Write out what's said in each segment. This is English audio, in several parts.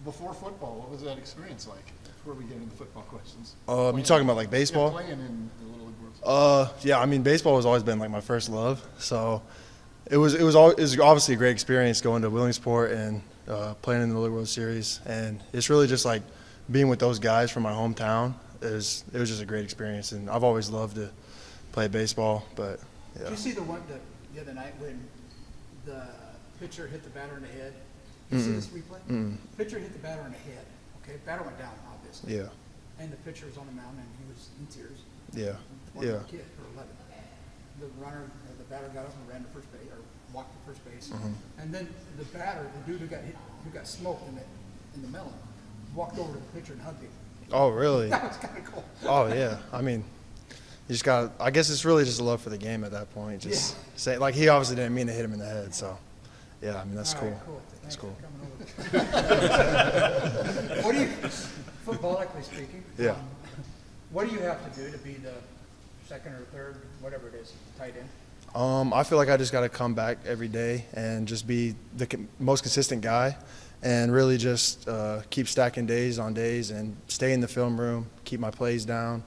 before football, what was that experience like? Before we get into football questions. You talking about like baseball? Yeah, playing in the Little League World Series. Yeah, I mean baseball has always been like my first love. So it was obviously a great experience going to Williamsport and playing in the Little League World Series. And it's really just like being with those guys from my hometown. It was just a great experience, and I've always loved to play baseball. But yeah. Did you see the one the other night when the pitcher hit the batter in the head? You see this replay? Pitcher hit the batter in the head. Okay, batter went down, obviously. Yeah. And the pitcher was on the mound, and he was in tears. Yeah. One Yeah. kid for 11. The runner, the batter got up and ran to first base, or walked to first base. And then the batter, the dude who got hit, who got smoked in the melon, walked over to the pitcher and hugged him. Oh, really? That was kind of cool. Oh, yeah. I mean, you just got. I guess it's really just a love for the game at that point. Just say like he obviously didn't mean to hit him in the head, so yeah. I mean that's All cool. right, cool. That's Thanks cool. for coming over. What do you, footballically speaking, Yeah. what do you have to do to be the second or third, whatever it is, tight end? I feel like I just got to come back every day and just be the most consistent guy, and really just keep stacking days on days and stay in the film room, keep my plays down,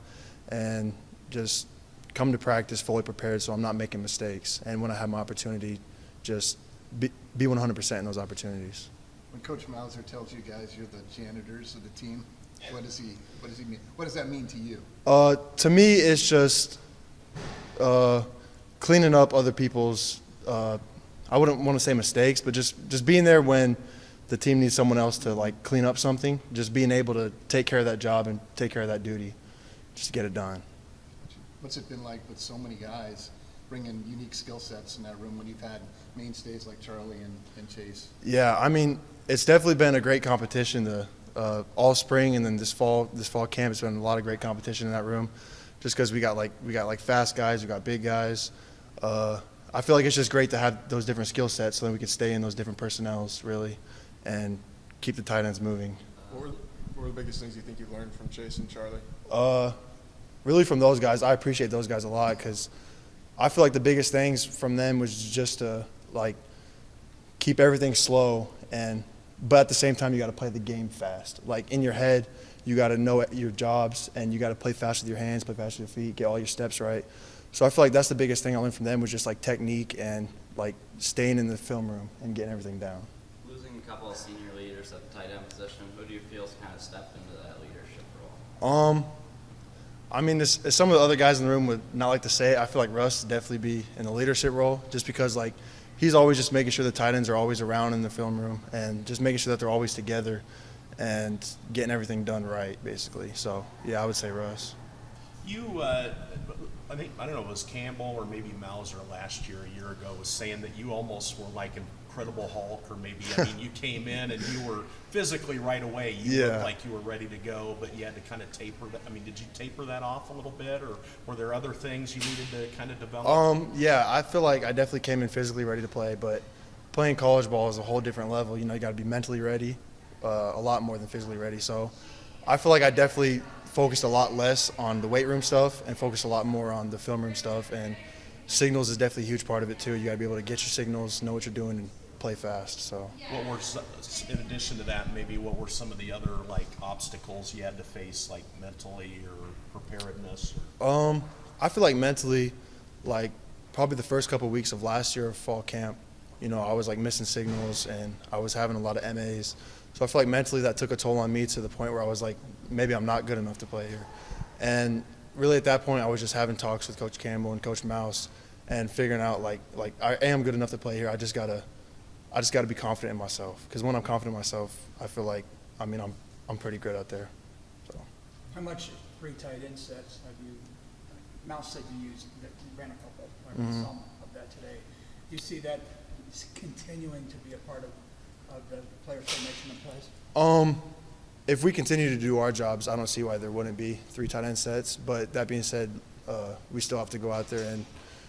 and just come to practice fully prepared so I'm not making mistakes. And when I have my opportunity, just be 100% in those opportunities. When Coach Mauser tells you guys you're the janitors of the team, what does he mean? What does that mean to you? To me, it's just cleaning up other people's, I wouldn't want to say mistakes, but just being there when the team needs someone else to like clean up something, just being able to take care of that job and take care of that duty, just to get it done. What's it been like with so many guys bringing unique skill sets in that room when you've had mainstays like Charlie and Chase? Yeah, I mean, it's definitely been a great competition all spring, and then this fall camp. It's been a lot of great competition in that room, just because we got like fast guys, we got big guys. I feel like it's just great to have those different skill sets, so then we can stay in those different personnels really, and keep the tight ends moving. What were the biggest things you think you've learned from Chase and Charlie? Really from those guys, I appreciate those guys a lot, because I feel like the biggest things from them was just to like keep everything slow, but at the same time you got to play the game fast. Like in your head, you got to know your jobs, and you got to play fast with your hands, play fast with your feet, get all your steps right. So I feel like that's the biggest thing I learned from them, was just like technique and like staying in the film room and getting everything down. Losing a couple of senior leaders at the tight end position, who do you feel kind of stepped into that leadership role? I mean, some of the other guys in the room would not like to say it. I feel like Russ would definitely be in a leadership role, just because like he's always just making sure the tight ends are always around in the film room, and just making sure that they're always together and getting everything done right, basically. So yeah, I would say Russ. You, I think, I don't know, it was Campbell or maybe Mauser last year, a year ago, was saying that you almost were like an Incredible Hulk, or maybe, I mean, you came in and you were physically right away, you looked like you were ready to go, but you had to kind of taper that. I mean, did you taper that off a little bit, or were there other things you needed to kind of develop? Yeah, I feel like I definitely came in physically ready to play, but playing college ball is a whole different level. You know, you got to be mentally ready, a lot more than physically ready. So I feel like I definitely focused a lot less on the weight room stuff and focused a lot more on the film room stuff. And signals is definitely a huge part of it too. You got to be able to get your signals, know what you're doing, and play fast. So What were, in addition to that, maybe what were some of the other like obstacles you had to face, like mentally or preparedness? I feel like mentally, like probably the first couple of weeks of last year of fall camp, you know, I was like missing signals and I was having a lot of MAs. So I feel like mentally that took a toll on me, to the point where I was like, maybe I'm not good enough to play here. And really at that point I was just having talks with Coach Campbell and Coach Mouse and figuring out like I am good enough to play here. I just gotta be confident in myself, because when I'm confident in myself, I feel like, I mean, I'm pretty good out there. So. How much free tight end sets have you, Mouse said you used, that you ran a couple, I read some of that today. Do you see that continuing to be a part of the player formation in place? If we continue to do our jobs, I don't see why there wouldn't be 3 tight end sets. But that being said, we still have to go out there and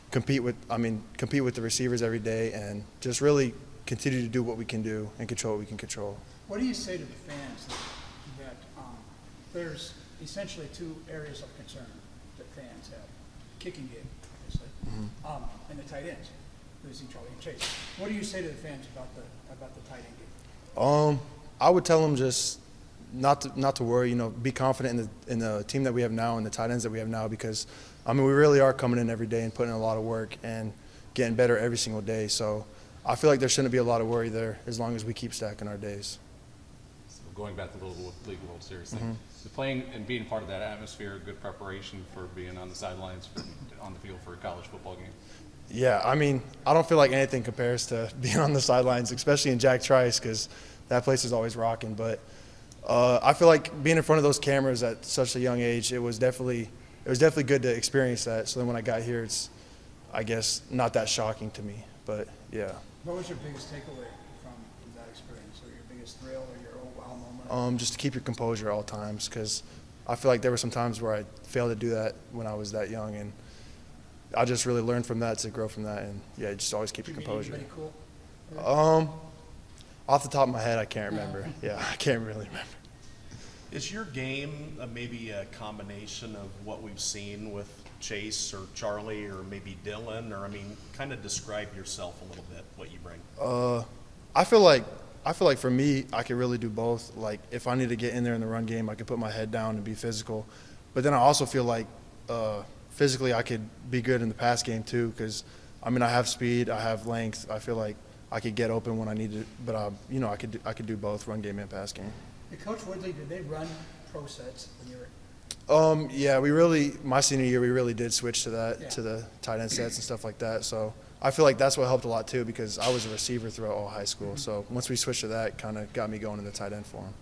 compete with the receivers every day, and just really continue to do what we can do and control what we can control. What do you say to the fans that there's essentially 2 areas of concern that fans have? Kicking game, obviously, and the tight ends, losing Charlie and Chase. What do you say to the fans about the tight end game? I would tell them just not to worry. You know, be confident in the team that we have now and the tight ends that we have now, because I mean we really are coming in every day and putting in a lot of work and getting better every single day. So I feel like there shouldn't be a lot of worry there as long as we keep stacking our days. So going back to the League World Series thing, the playing and being part of that atmosphere, good preparation for being on the sidelines, on the field for a college football game. Yeah, I mean, I don't feel like anything compares to being on the sidelines, especially in Jack Trice, because that place is always rocking. But I feel like being in front of those cameras at such a young age, it was definitely good to experience that. So then when I got here, it's, I guess, not that shocking to me. But yeah. What was your biggest takeaway from that experience, or your biggest thrill, or your oh wow moment? Just to keep your composure at all times, because I feel like there were some times where I failed to do that when I was that young, and I just really learned from that to grow from that, and yeah, just always keep Did your you meet composure. anybody cool? Off the top of my head, I can't remember. Yeah, I can't really remember. Is your game maybe a combination of what we've seen with Chase or Charlie or maybe Dylan? Or, I mean, kind of describe yourself a little bit, what you bring. I feel like for me, I could really do both. Like if I need to get in there in the run game, I could put my head down and be physical. But then I also feel like physically I could be good in the pass game too, because I mean I have speed, I have length. I feel like I could get open when I need to. But you know, I could do both run game and pass game. Hey, Coach Woodley, did they run pro sets when you were? Yeah, my senior year, we really did switch to that, Yeah. to the tight end sets and stuff like that. So I feel like that's what helped a lot too, because I was a receiver throughout all high school. So once we switched to that, it kind of got me going in the tight end for him.